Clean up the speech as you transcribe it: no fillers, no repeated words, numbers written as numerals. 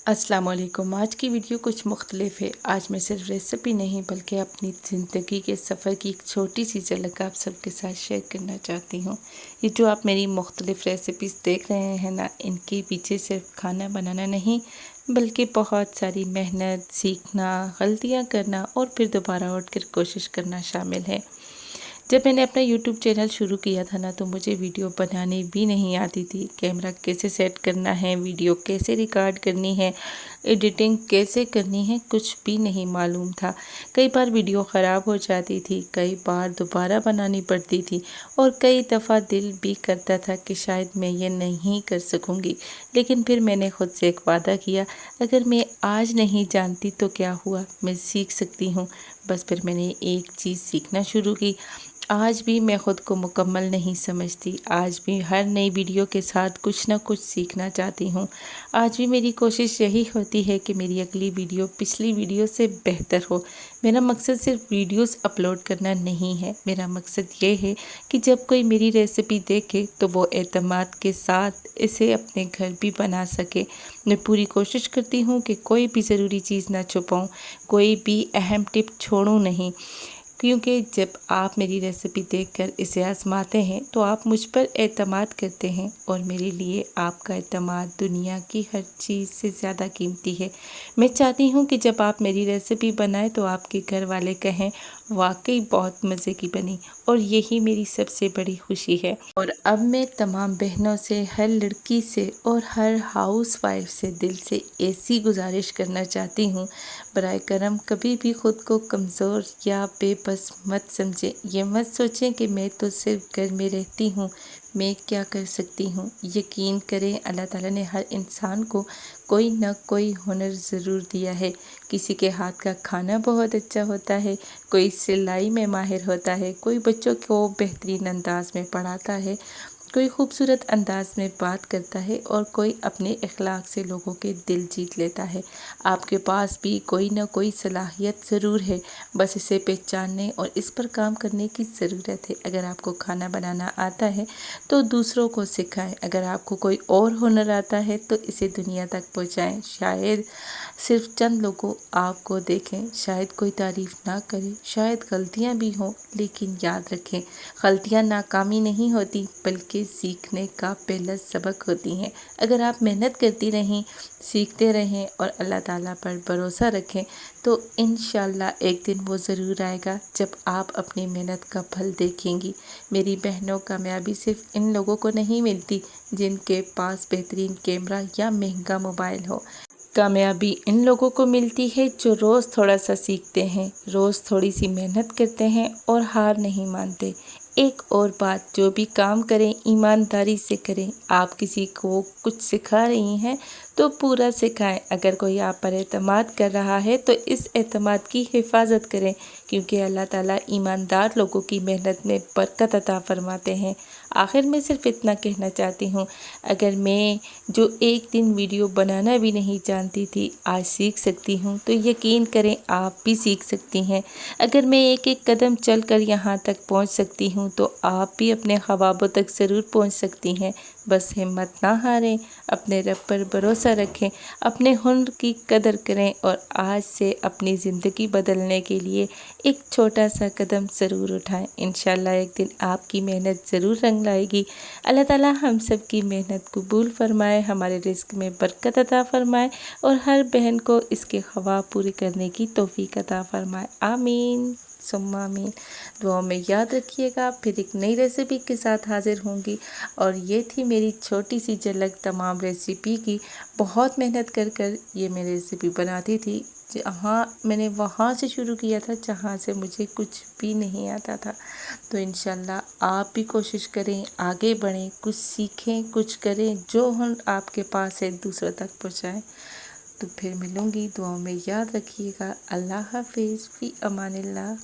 अस्सलाम वालेकुम। आज की वीडियो कुछ मुख्तलिफ है। आज मैं सिर्फ रेसिपी नहीं बल्कि अपनी ज़िंदगी के सफ़र की एक छोटी सी झलक आप सबके साथ शेयर करना चाहती हूँ। ये जो आप मेरी मुख्तलिफ रेसिपीज़ देख रहे हैं ना, इनके पीछे सिर्फ खाना बनाना नहीं बल्कि बहुत सारी मेहनत, सीखना, गलतियाँ करना और फिर दोबारा उठकर कोशिश करना शामिल है। जब मैंने अपना यूट्यूब चैनल शुरू किया था ना, तो मुझे वीडियो बनाने भी नहीं आती थी। कैमरा कैसे सेट करना है, वीडियो कैसे रिकॉर्ड करनी है, एडिटिंग कैसे करनी है, कुछ भी नहीं मालूम था। कई बार वीडियो ख़राब हो जाती थी, कई बार दोबारा बनानी पड़ती थी और कई दफ़ा दिल भी करता था कि शायद मैं ये नहीं कर सकूँगी। लेकिन फिर मैंने ख़ुद से एक वादा किया, अगर मैं आज नहीं जानती तो क्या हुआ, मैं सीख सकती हूँ। बस फिर मैंने एक चीज़ सीखना शुरू की। आज भी मैं ख़ुद को मुकम्मल नहीं समझती। आज भी हर नई वीडियो के साथ कुछ ना कुछ सीखना चाहती हूँ। आज भी मेरी कोशिश यही होती है कि मेरी अगली वीडियो पिछली वीडियो से बेहतर हो। मेरा मकसद सिर्फ वीडियोस अपलोड करना नहीं है। मेरा मकसद ये है कि जब कोई मेरी रेसिपी देखे तो वो एतमाद के साथ इसे अपने घर भी बना सके। मैं पूरी कोशिश करती हूँ कि कोई भी ज़रूरी चीज़ ना छुपाऊँ, कोई भी अहम टिप छोड़ूँ नहीं, क्योंकि जब आप मेरी रेसिपी देखकर इसे आज़माते हैं तो आप मुझ पर एतमाद करते हैं और मेरे लिए आपका एतमाद दुनिया की हर चीज़ से ज़्यादा कीमती है। मैं चाहती हूँ कि जब आप मेरी रेसिपी बनाएं तो आपके घर वाले कहें, वाकई बहुत मज़े की बनी, और यही मेरी सबसे बड़ी खुशी है। और अब मैं तमाम बहनों से, हर लड़की से और हर हाउस वाइफ से दिल से ऐसी गुजारिश करना चाहती हूँ, बराए करम कभी भी ख़ुद को कमज़ोर या बेबस मत समझें। ये मत सोचें कि मैं तो सिर्फ घर में रहती हूँ, मैं क्या कर सकती हूँ। यकीन करें, अल्लाह ताला ने हर इंसान को कोई न कोई हुनर ज़रूर दिया है। किसी के हाथ का खाना बहुत अच्छा होता है, कोई सिलाई में माहिर होता है, कोई बच्चों को बेहतरीन अंदाज में पढ़ाता है, कोई खूबसूरत अंदाज में बात करता है और कोई अपने अखलाक से लोगों के दिल जीत लेता है। आपके पास भी कोई ना कोई सलाहियत ज़रूर है, बस इसे पहचानने और इस पर काम करने की ज़रूरत है। अगर आपको खाना बनाना आता है तो दूसरों को सिखाएं। अगर आपको कोई और हुनर आता है तो इसे दुनिया तक पहुंचाएं। शायद सिर्फ चंद लोगों आपको देखें, शायद कोई तारीफ़ ना करे, शायद गलतियां भी हों, लेकिन याद रखें, गलतियां नाकामी नहीं होती बल्कि सीखने का पहला सबक होती हैं। अगर आप मेहनत करती रहें, सीखते रहें और अल्लाह ताला पर भरोसा रखें तो इंशाल्लाह एक दिन वो ज़रूर आएगा जब आप अपनी मेहनत का फल देखेंगी। मेरी बहनों, कामयाबी सिर्फ इन लोगों को नहीं मिलती जिनके पास बेहतरीन कैमरा या महंगा मोबाइल हो। कामयाबी इन लोगों को मिलती है जो रोज़ थोड़ा सा सीखते हैं, रोज़ थोड़ी सी मेहनत करते हैं और हार नहीं मानते। एक और बात, जो भी काम करें ईमानदारी से करें। आप किसी को कुछ सिखा रही हैं तो पूरा सिखाएं। अगर कोई आप पर एतमाद कर रहा है तो इस एतमाद की हिफाजत करें, क्योंकि अल्लाह ताला ईमानदार लोगों की मेहनत में बरकत अता फरमाते हैं। आखिर में सिर्फ इतना कहना चाहती हूँ, अगर मैं जो एक दिन वीडियो बनाना भी नहीं जानती थी आज सीख सकती हूँ, तो यकीन करें आप भी सीख सकती हैं। अगर मैं एक एक कदम चलकर यहाँ तक पहुँच सकती हूँ तो आप भी अपने ख्वाबों तक ज़रूर पहुँच सकती हैं। बस हिम्मत ना हारें, अपने रब पर भरोसा रखें, अपने हुनर की कदर करें और आज से अपनी ज़िंदगी बदलने के लिए एक छोटा सा कदम ज़रूर उठाएं। इंशाल्लाह एक दिन आपकी मेहनत ज़रूर रंग लाएगी। अल्लाह ताला हम सब की मेहनत कबूल फरमाए, हमारे रिज़्क में बरकत अता फरमाए और हर बहन को इसके ख्वाब पूरे करने की तौफीक अता फरमाए। आमीन सुम्मा आमीन। दुआ में याद रखिएगा। फिर एक नई रेसिपी के साथ हाजिर होंगी। और ये थी मेरी छोटी सी झलक तमाम रेसिपी की। बहुत मेहनत कर ये मैं रेसिपी बनाती थी। जहाँ मैंने वहाँ से शुरू किया था जहाँ से मुझे कुछ भी नहीं आता था। तो इंशाल्लाह आप भी कोशिश करें, आगे बढ़ें, कुछ सीखें, कुछ करें, जो हुनर आपके पास है दूसरों तक पहुँचाएँ। तो फिर मिलूँगी। दुआओं में याद रखिएगा। अल्लाह हाफिज़, फ़ी अमानिल्लाह।